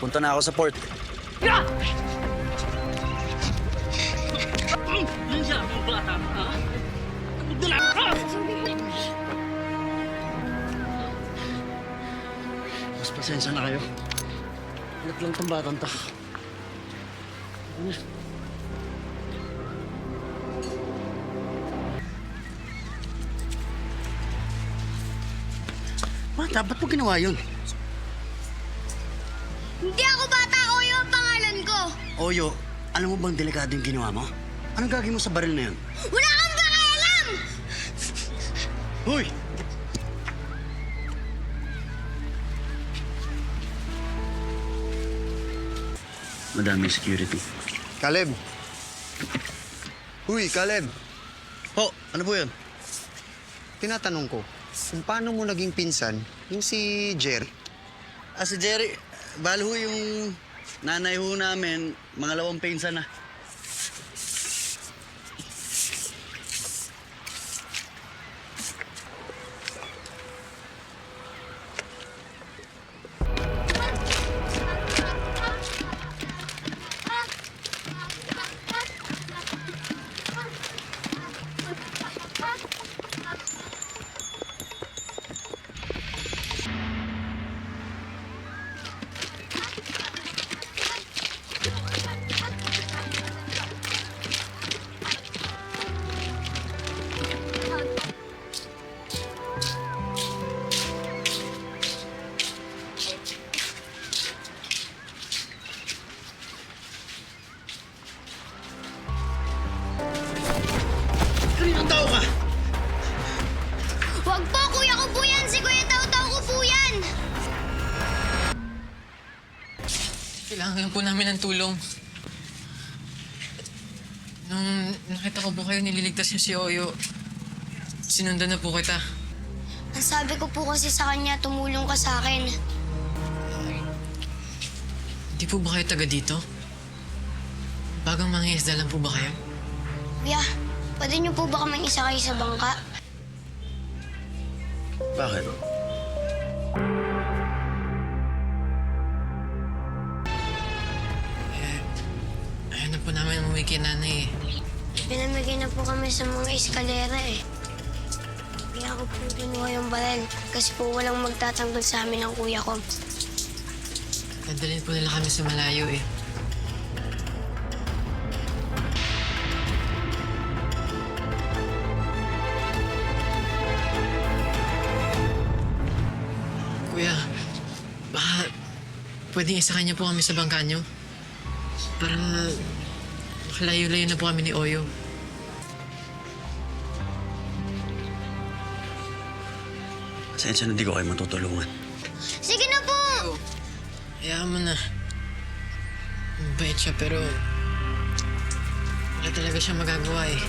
Punta na ako sa port. Yan siya, mga bata. Ha? Magdala ka! Mas pasensya na kayo. Alat lang tong batang to. Bata, ba't mo ginawa yun? Hindi ako bata, Oyo ang pangalan ko. Oyo, alam mo bang delikado yung ginawa mo? Anong gagawin mo sa baril na yun? Wala kang pakialam! Hoy! Madaming security. Caleb. Huy, Caleb. Ho, ano po yun? Tinatanong ko, kung paano mo naging pinsan yung si Jerry? Si Jerry, balo ho yung nanay ho namin, mga lawang pinsan na. Kaninong tao ka? Wag po, kuya ko po yan. Si Kuya Taw-Taw ko po yan. Kailangan lang po namin ng tulong. Nung nakita ko po kayo, nililigtas niyo si Oyo. Sinundan na po kita. Ang sabi ko po kasi sa kanya, tumulong ka sa akin. Di po ba kayo taga dito? Bagang mga isda lang po ba kayo? Kuya, pwede niyo po ba kaming isakay sa bangka? Bakit? Ayaw na po namin umuwi kay nanay eh. Pinamigay na po kami sa mga eskalera eh. Kaya ako po kinuha yung baril kasi po walang magtatanggol sa amin ng kuya ko. Dadalhin po nila kami sa malayo eh. Kuya, baka pwedeng isakay niyo po kami sa bangka niyo? Para makalayo-layo na po kami ni Oyo. Pasensya na di ko kayo matutulungan. Sige na po! Hayaan mo na. Mabait siya pero wala talaga siya magagawa eh.